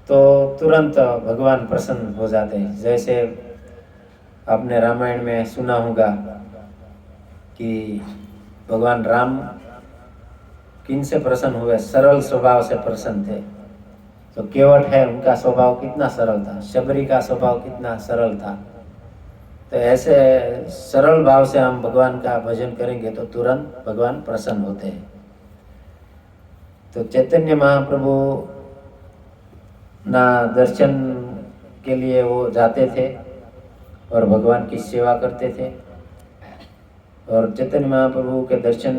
तो तुरंत भगवान प्रसन्न हो जाते हैं। जैसे आपने रामायण में सुना होगा कि भगवान राम किन से प्रसन्न हुए? सरल स्वभाव से प्रसन्न थे। तो केवट है, उनका स्वभाव कितना सरल था, शबरी का स्वभाव कितना सरल था। तो ऐसे सरल भाव से हम भगवान का भजन करेंगे तो तुरंत भगवान प्रसन्न होते हैं। तो चैतन्य महाप्रभु ना दर्शन के लिए वो जाते थे और भगवान की सेवा करते थे। और चैतन्य महाप्रभु के दर्शन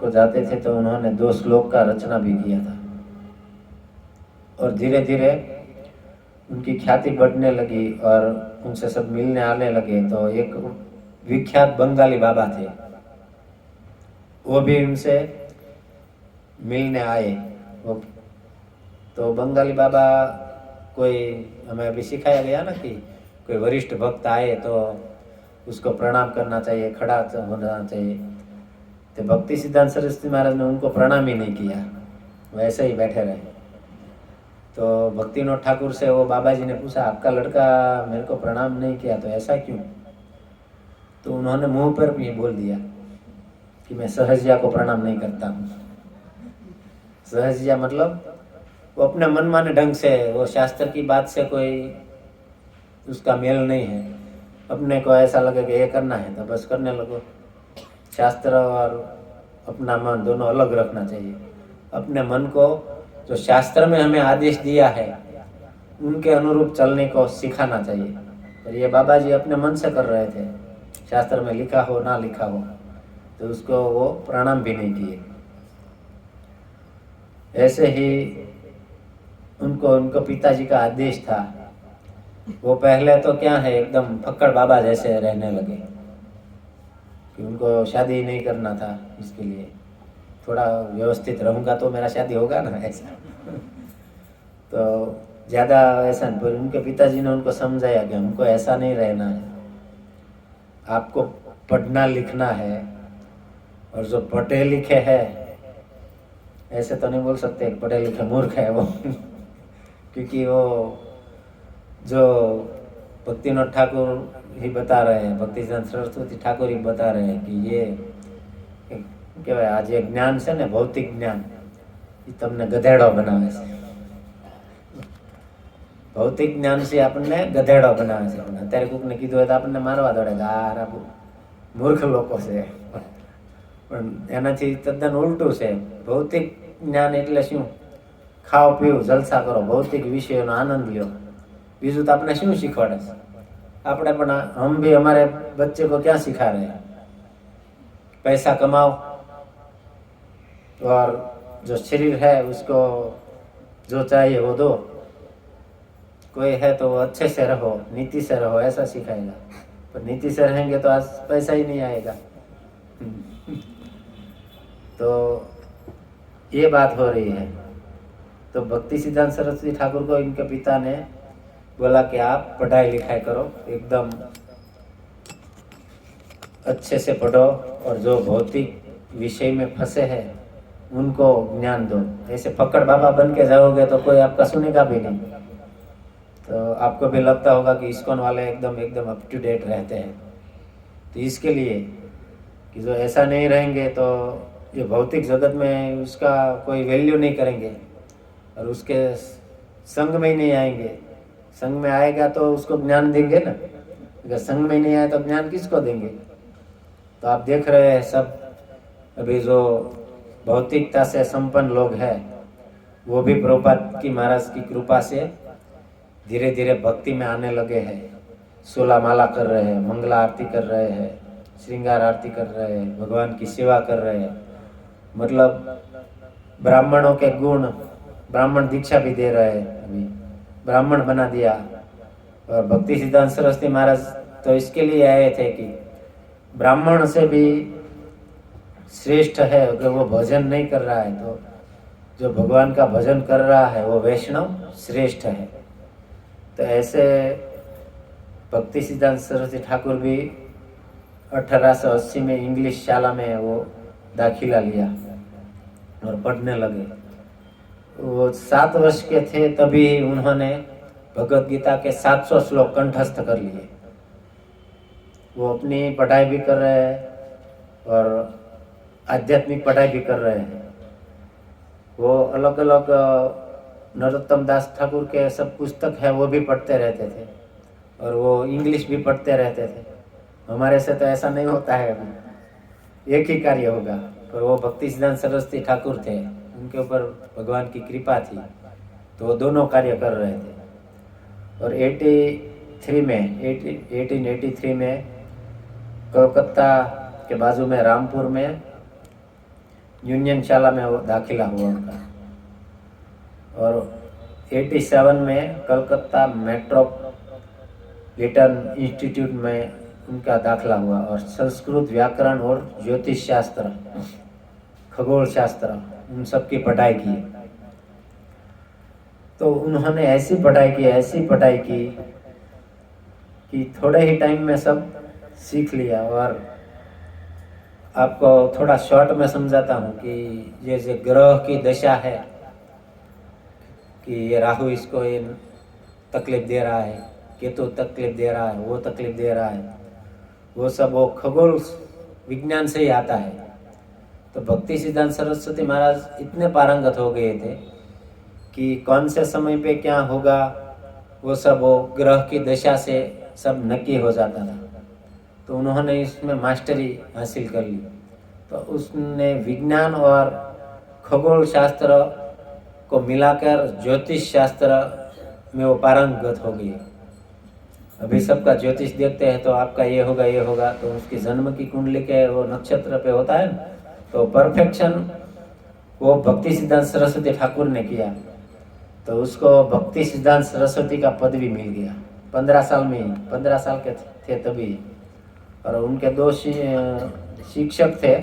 को जाते थे तो उन्होंने 2 श्लोक का रचना भी किया था। और धीरे धीरे उनकी ख्याति बढ़ने लगी और उनसे सब मिलने आने लगे। तो एक विख्यात बंगाली बाबा थे, वो भी उनसे मिलने आए। वो तो बंगाली बाबा, कोई हमें अभी सिखाया गया ना कि कोई वरिष्ठ भक्त आए तो उसको प्रणाम करना चाहिए, खड़ा होना चाहिए। तो भक्ति सिद्धांत सरस्वती महाराज ने उनको प्रणाम ही नहीं किया, वैसे ही बैठे रहे। तो भक्ति विनोद ठाकुर से वो बाबा जी ने पूछा, आपका लड़का मेरे को प्रणाम नहीं किया, तो ऐसा क्यों? तो उन्होंने मुंह पर भी बोल दिया कि मैं सहजिया को प्रणाम नहीं करता हूँ। सहजिया मतलब वो अपने मनमाने ढंग से, वो शास्त्र की बात से कोई उसका मेल नहीं है। अपने को ऐसा लगे कि ये करना है तो बस करने लगो। शास्त्र और अपना मन दोनों अलग रखना चाहिए। अपने मन को जो शास्त्र में हमें आदेश दिया है उनके अनुरूप चलने को सिखाना चाहिए। और ये बाबा जी अपने मन से कर रहे थे, शास्त्र में लिखा हो ना लिखा हो, तो उसको वो प्रणाम भी नहीं किए। ऐसे ही उनको पिताजी का आदेश था। वो पहले तो क्या है, एकदम फक्कड़ बाबा जैसे रहने लगे कि उनको शादी नहीं करना था। इसके लिए थोड़ा व्यवस्थित रहूँगा तो मेरा शादी होगा ना, ऐसा। तो ज़्यादा ऐसा नहीं। पर उनके पिताजी ने उनको समझाया कि हमको ऐसा नहीं रहना है, आपको पढ़ना लिखना है। और जो पढ़े लिखे है, ऐसे तो नहीं बोल सकते पढ़े लिखे मूर्ख है वो क्योंकि वो जो भक्ति विनोद ठाकुर ही बता रहे हैं, भक्ति सिद्धांत सरस्वती ठाकुर ही बता रहे हैं कि ये કહેવાય આ જે જ્ઞાન છે ને, ભૌતિક જ્ઞાન, એ તમને ગધેડો બનાવે છે। ભૌતિક જ્ઞાન છે આપણને ગધેડો બનાવે છે। અત્યારે કોકને કીધું હોય તો આપણને મારવા દોડે કે આ મૂર્ખ લોકો છે, પણ એનાથી તદ્દન ઉલટું છે। ભૌતિક જ્ઞાન એટલે શું? ખાઓ પીઓ જલસા કરો, ભૌતિક વિષયોનો આનંદ લ્યો। બીજું તો આપણે શું શીખવાડે છે? આપણે પણ हम भी हमारे बच्चे को क्या सिखा रहे हैं? पैसा कमाओ और जो शरीर है उसको जो चाहिए वो दो। कोई है तो अच्छे से रहो, नीति से रहो, ऐसा सिखाएगा। पर नीति से रहेंगे तो आज पैसा ही नहीं आएगा। तो ये बात हो रही है। तो भक्ति सिद्धांत सरस्वती ठाकुर को इनके पिता ने बोला कि आप पढ़ाई लिखाई करो, एकदम अच्छे से पढ़ो, और जो भौतिक विषय में फंसे हैं उनको ज्ञान दो। ऐसे फक्कड़ बाबा बन के जाओगे तो कोई आपका सुनेगा भी नहीं। तो आपको भी लगता होगा कि इस्कॉन वाले एकदम अप टू डेट रहते हैं। तो इसके लिए कि जो ऐसा नहीं रहेंगे तो ये भौतिक जगत में उसका कोई वैल्यू नहीं करेंगे और उसके संग में ही नहीं आएंगे। संग में आएगा तो उसको ज्ञान देंगे ना, अगर संग में नहीं आए तो ज्ञान किसको देंगे। तो आप देख रहे हैं सब अभी जो भौतिकता से संपन्न लोग हैं वो भी प्रभुपाद की महाराज की कृपा से धीरे धीरे भक्ति में आने लगे हैं। 16 माला कर रहे हैं, मंगला आरती कर रहे हैं, श्रृंगार आरती कर रहे हैं, भगवान की सेवा कर रहे हैं। मतलब ब्राह्मणों के गुण, ब्राह्मण दीक्षा भी दे रहे हैं, अभी ब्राह्मण बना दिया। और भक्ति सिद्धांत सरस्वती महाराज तो इसके लिए आए थे कि ब्राह्मण से भी श्रेष्ठ है अगर वो भजन नहीं कर रहा है तो जो भगवान का भजन कर रहा है वो वैष्णव श्रेष्ठ है। तो ऐसे भक्ति सिद्धांत सरस्वती ठाकुर भी 1880 में इंग्लिश शाला में वो दाखिला लिया और पढ़ने लगे। वो 7 वर्ष के थे तभी उन्होंने भगवद गीता के 700 श्लोक कंठस्थ कर लिए। वो अपनी पढ़ाई भी कर रहे हैं और आध्यात्मिक पढ़ाई भी कर रहे हैं। वो अलग अलग नरोत्तम दास ठाकुर के सब पुस्तक है वो भी पढ़ते रहते थे और वो इंग्लिश भी पढ़ते रहते थे। हमारे से तो ऐसा नहीं होता है, अभी एक ही कार्य होगा। पर वो भक्ति सिद्धांत सरस्वती ठाकुर थे, उनके ऊपर भगवान की कृपा थी तो वो दोनों कार्य कर रहे थे। और 1883 में कोलकाता के बाजू में रामपुर में यूनियन शाला में वो दाखिला हुआ उनका। और 87 में कलकत्ता मेट्रोपॉलिटन इंस्टीट्यूट में उनका दाखिला हुआ और संस्कृत व्याकरण और ज्योतिष शास्त्र, खगोल शास्त्र, उन सब की पढ़ाई की। तो उन्होंने ऐसी पढ़ाई की कि थोड़े ही टाइम में सब सीख लिया। और आपको थोड़ा शॉर्ट में समझाता हूँ कि ये जो ग्रह की दशा है कि ये राहु इसको ये तकलीफ दे रहा है, केतु तकलीफ दे रहा है, वो तकलीफ दे रहा है, वो सब वो खगोल विज्ञान से ही आता है। तो भक्ति सिद्धांत सरस्वती महाराज इतने पारंगत हो गए थे कि कौन से समय पे क्या होगा वो सब वो ग्रह की दशा से सब नक्की हो जाता था। तो उन्होंने इसमें मास्टरी हासिल कर ली। तो उसने विज्ञान और खगोल शास्त्र को मिलाकर ज्योतिष शास्त्र में वो पारंगत हो गई। अभी सबका ज्योतिष देखते हैं तो आपका ये होगा, तो उसकी जन्म की कुंडली के वो नक्षत्र पे होता है ना, तो परफेक्शन वो भक्ति सिद्धांत सरस्वती ठाकुर ने किया। तो उसको भक्ति सिद्धांत सरस्वती का पद भी मिल गया 15 साल में ही, 15 साल के थे तभी। और उनके 2 शिक्षक थे,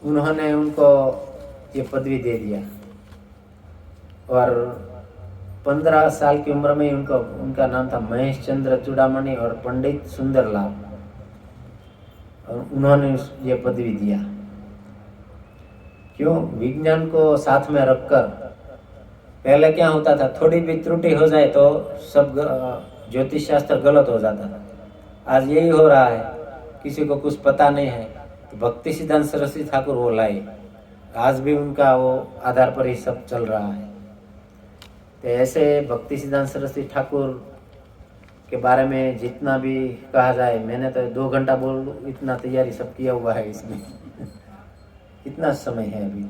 उन्होंने उनको ये पदवी दे दिया। और 15 साल की उम्र में उनका नाम था महेश चंद्र चूड़ामणि और पंडित सुंदरलाल, और उन्होंने ये पदवी दिया। क्यों? विज्ञान को साथ में रखकर। पहले क्या होता था, थोड़ी भी त्रुटि हो जाए तो सब ज्योतिष शास्त्र गलत हो जाता था। आज यही हो रहा है, किसी को कुछ पता नहीं है तो भक्ति सिद्धांत सरस्वती ठाकुर वो लाए। आज भी उनका वो आधार पर ही सब चल रहा है। तो ऐसे भक्ति सिद्धांत सरस्वती ठाकुर के बारे में जितना भी कहा जाए, मैंने तो 2 घंटा बोल इतना तैयारी सब किया हुआ है इसमें। कितना समय है अभी?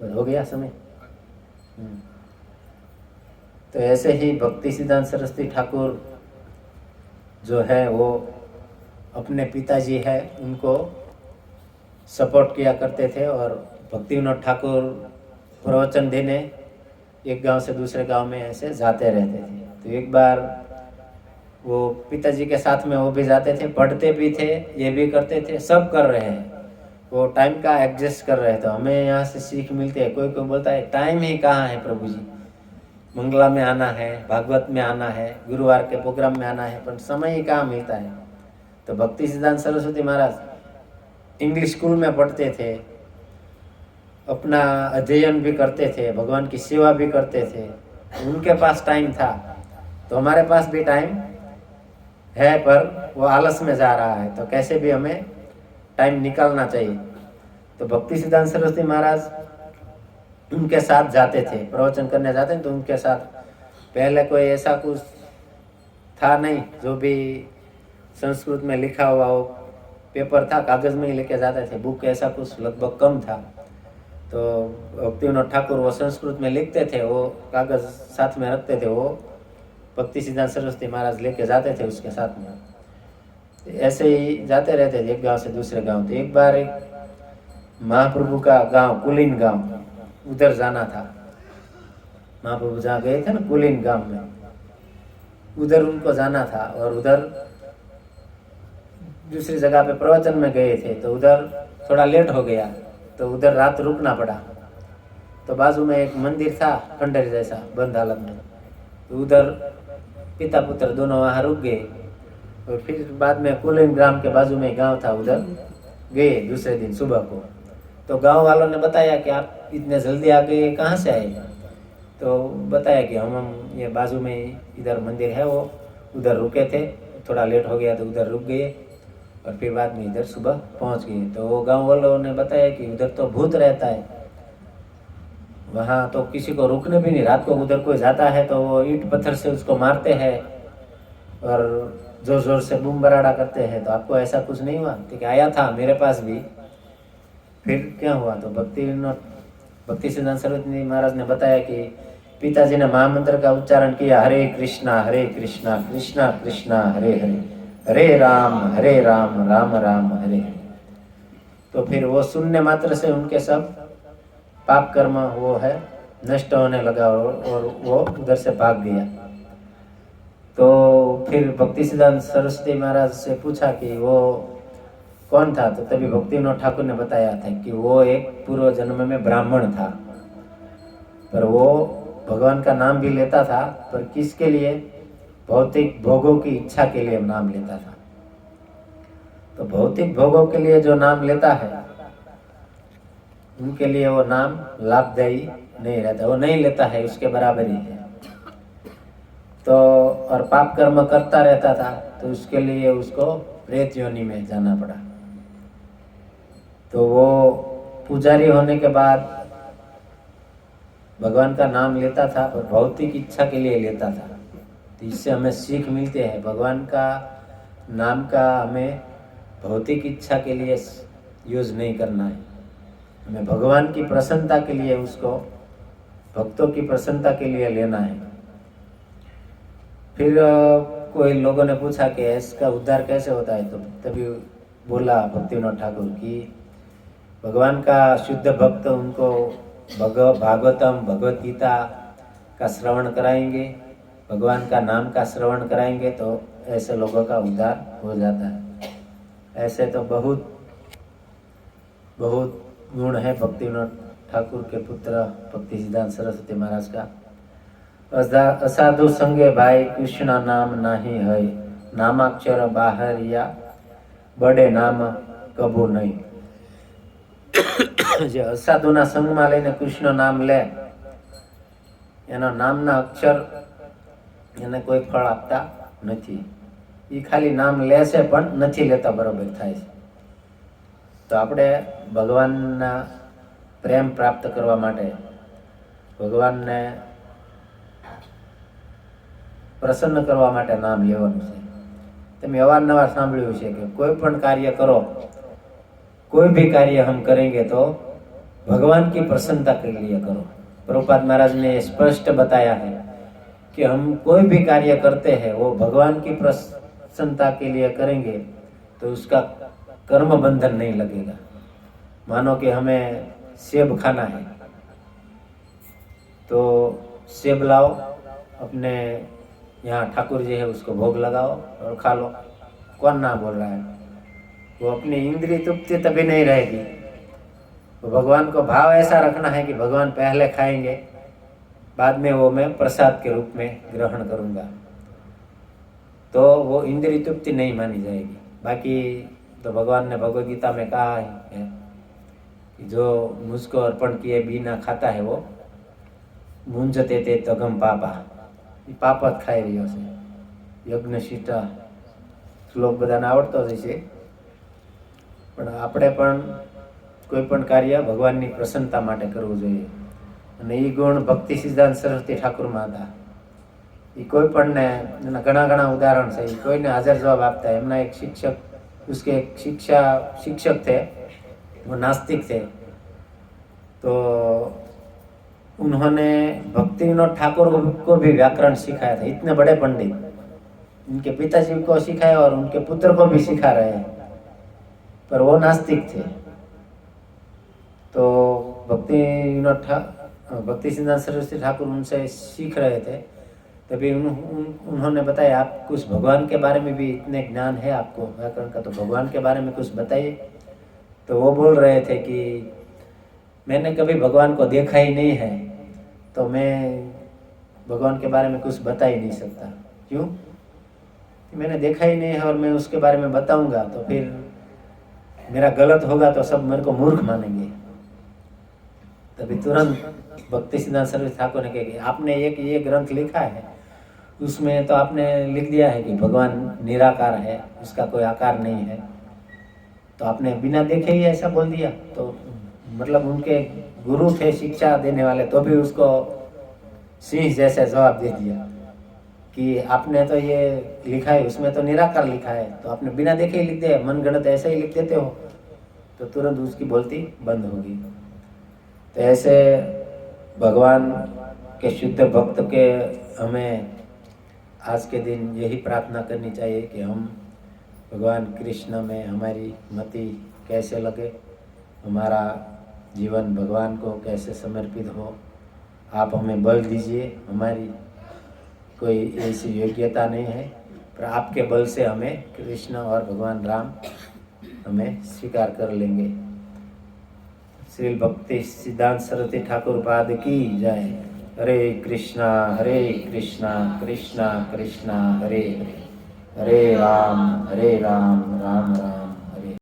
हो गया समय। तो ऐसे ही भक्ति सिद्धांत सरस्वती ठाकुर जो है वो अपने पिताजी है उनको सपोर्ट किया करते थे। और भक्ति विनोद ठाकुर प्रवचन देने एक गांव से दूसरे गांव में ऐसे जाते रहते थे। तो एक बार वो पिताजी के साथ में वो भी जाते थे, पढ़ते भी थे, ये भी करते थे, सब कर रहे हैं। वो टाइम का एडजस्ट कर रहे थे। हमें यहाँ से सीख मिलती है। कोई बोलता है टाइम ही कहाँ है प्रभु जी, मंगला में आना है, भागवत में आना है, गुरुवार के प्रोग्राम में आना है, पर समय ही कहाँ मिलता है। तो भक्ति सिद्धांत सरस्वती महाराज इंग्लिश स्कूल में पढ़ते थे, अपना अध्ययन भी करते थे, भगवान की सेवा भी करते थे। उनके पास टाइम था तो हमारे पास भी टाइम है पर वो आलस में जा रहा है, तो कैसे भी हमें टाइम निकालना चाहिए। तो भक्ति सिद्धांत सरस्वती महाराज उनके साथ जाते थे, प्रवचन करने जाते हैं तो उनके साथ। पहले कोई ऐसा कुछ था नहीं, जो भी संस्कृत में लिखा हुआ हो पेपर था, कागज में ही लेके जाते थे, बुक ऐसा कुछ लगभग कम था। तो भक्तिविनोद ठाकुर वो संस्कृत में लिखते थे, वो कागज साथ में रखते थे, वो भक्ति सिद्धांत सरस्वती महाराज लेके जाते थे उसके साथ में। ऐसे ही जाते रहते थे एक गांव से दूसरे गांव। तो एक बार एक महाप्रभु का गांव, कुलीन गांव, उधर जाना था। महाप्रभु जहाँ गए थे ना, कुलीन गांव में, उधर उनको जाना था। और उधर दूसरी जगह पे प्रवचन में गए थे, तो उधर थोड़ा लेट हो गया, तो उधर रात रुकना पड़ा। तो बाजू में एक मंदिर था खंडर जैसा, बंद हालत में, तो उधर पिता पुत्र दोनों वहाँ रुक गए। और फिर बाद में कुलीन ग्राम के बाजू में गांव था, उधर गए दूसरे दिन सुबह को। तो गांव वालों ने बताया कि आप इतने जल्दी आ गए, कहाँ से आए? तो बताया कि हम ये बाजू में इधर मंदिर है, वो उधर रुके थे, थोड़ा लेट हो गया तो उधर रुक गए और फिर बाद में इधर सुबह पहुंच गए। तो वो गांव वालों ने बताया कि उधर तो भूत रहता है, वहाँ तो किसी को रुकने भी नहीं, रात को उधर कोई जाता है तो वो ईंट पत्थर से उसको मारते हैं और जोर जोर से बूम बराड़ा करते हैं। तो आपको ऐसा कुछ नहीं हुआ? ठीक है, आया था मेरे पास भी। फिर क्या हुआ? तो भक्ति सिद्धांत सरस्वती महाराज ने बताया कि पिताजी ने महामंत्र का उच्चारण किया, हरे कृष्णा कृष्णा कृष्णा हरे हरे, हरे राम राम राम हरे हरे। तो फिर वो सुनने मात्र से उनके सब पाप कर्म वो है नष्ट होने लगा और वो उधर से भाग गया। तो फिर भक्ति सिद्धांत सरस्वती महाराज से पूछा कि वो कौन था? तो तभी भक्तिविनोद ठाकुर ने बताया था कि वो एक पूर्व जन्म में ब्राह्मण था, पर वो भगवान का नाम भी लेता था, पर किसके लिए? भौतिक भोगों की इच्छा के लिए नाम लेता था। तो भौतिक भोगों के लिए जो नाम लेता है, उनके लिए वो नाम लाभदायी नहीं रहता, वो नहीं लेता है, उसके बराबर ही है। तो और पाप कर्म करता रहता था, तो उसके लिए उसको प्रेत योनि में जाना पड़ा। तो वो पुजारी होने के बाद भगवान का नाम लेता था, पर भौतिक इच्छा के लिए लेता था। तो इससे हमें सीख मिलते हैं, भगवान का नाम का हमें भौतिक इच्छा के लिए यूज नहीं करना है, हमें भगवान की प्रसन्नता के लिए, उसको भक्तों की प्रसन्नता के लिए लेना है। फिर कोई लोगों ने पूछा कि इसका उद्धार कैसे होता है? तो तभी बोला भक्तिविनोद ठाकुर की भगवान का शुद्ध भक्त उनको भागवतम भगवत गीता का श्रवण कराएंगे, भगवान का नाम का श्रवण कराएंगे, तो ऐसे लोगों का उद्धार हो जाता है। ऐसे तो बहुत बहुत गुण है भक्तिविनोद ठाकुर के पुत्र भक्ति सिद्धांत सरस्वती महाराज का। असाधु संगे भाई कृष्ण नाम नाही है, नामाक्षर बाहर या बड़े नाम कबू नहीं। જે અસાધુના સંગમાં લઈને કૃષ્ણ નામ લે, એના નામના અક્ષર એને કોઈ ફળ આપતા નથી। એ ખાલી નામ લે છે પણ નથી લેતા બરોબર થાય છે। તો આપણે ભગવાનના પ્રેમ પ્રાપ્ત કરવા માટે, ભગવાનને પ્રસન્ન કરવા માટે નામ લેવાનું છે। તમે અવારનવાર સાંભળ્યું છે કે કોઈ પણ કાર્ય કરો, कोई भी कार्य हम करेंगे तो भगवान की प्रसन्नता के लिए करो। प्रभुपाद महाराज ने स्पष्ट बताया है कि हम कोई भी कार्य करते हैं वो भगवान की प्रसन्नता के लिए करेंगे तो उसका कर्म बंधन नहीं लगेगा। मानो कि हमें सेब खाना है, तो सेब लाओ, अपने यहाँ ठाकुर जी है उसको भोग लगाओ और खा लो। कौन ना बोल रहा है? वो अपनी इंद्रिय तृप्ति तभी नहीं रहेगी। तो भगवान को भाव ऐसा रखना है कि भगवान पहले खाएंगे, बाद में वो मैं प्रसाद के रूप में ग्रहण करूँगा, तो वो इंद्रिय तृप्ति नहीं मानी जाएगी। बाकी तो भगवान ने भगवद गीता में कहा है कि जो मुझको अर्पण किए बिना खाता है वो मुंजते ते तगम पापा, पाप ज खाई रह्यो छे। यज्ञशिष्ट શ્લોક બધાને આવડતો જ છે, પણ આપણે પણ કોઈ પણ કાર્ય ભગવાનની પ્રસન્નતા માટે કરવું જોઈએ. અને એ ગુણ ભક્તિ સિદ્ધાંત સરસ્વતી ઠાકુરમાં હતા. એ કોઈ પણને, એના ઘણા ઘણા ઉદાહરણ છે. એ કોઈને હાજર જવાબ આપતા. એમના એક शिक्षक थे, वो नास्तिक थे. तो उन्होंने भक्ति विनोद ठाकुर को भी व्याकरण सिखाया था. इतने बड़े पंडित, उनके पिताजी को सिखाया और उनके पुत्र को भी सिखा रहे हैं, पर वो नास्तिक थे. तो भक्ति सिद्धांत सरस्वती ठाकुर उनसे सीख रहे थे. तभी उन्होंने बताया, आप कुछ भगवान के बारे में भी इतने ज्ञान है आपको व्याकरण का, तो भगवान के बारे में कुछ बताइए. तो वो बोल रहे थे कि मैंने कभी भगवान को देखा ही नहीं है, तो मैं भगवान के बारे में कुछ बता ही नहीं सकता. क्यों? मैंने देखा ही नहीं है और मैं उसके बारे में बताऊंगा तो फिर मेरा गलत होगा, तो सब मेरे को मूर्ख मानेंगे. तभी तुरंत भक्ति सिद्धांत सरस्वती ठाकुर ने कहा कि आपने एक ये ग्रंथ लिखा है, उसमें तो आपने लिख दिया है कि भगवान निराकार है, उसका कोई आकार नहीं है, तो आपने बिना देखे ही ऐसा बोल दिया. तो मतलब उनके गुरु थे शिक्षा देने वाले, तो भी उसको सिंह जैसे जवाब दे दिया कि आपने तो ये लिखा है, उसमें तो निराकार लिखा है, तो आपने बिना देखे ही लिख दिया, मन गणत ऐसे ही लिख देते हो. तो तुरंत उसकी बोलती बंद होगी. तो ऐसे भगवान के शुद्ध भक्त के हमें आज के दिन यही प्रार्थना करनी चाहिए कि हम भगवान कृष्ण में हमारी मति कैसे लगे, हमारा जीवन भगवान को कैसे समर्पित हो. आप हमें बल दीजिए. हमारी कोई ऐसी योग्यता नहीं है, पर आपके बल से हमें कृष्ण और भगवान राम हमें स्वीकार कर लेंगे. श्री भक्ति सिद्धांत सरस्वती ठाकुर पाद की जय. हरे कृष्णा कृष्णा कृष्णा हरे हरे, हरे राम राम राम.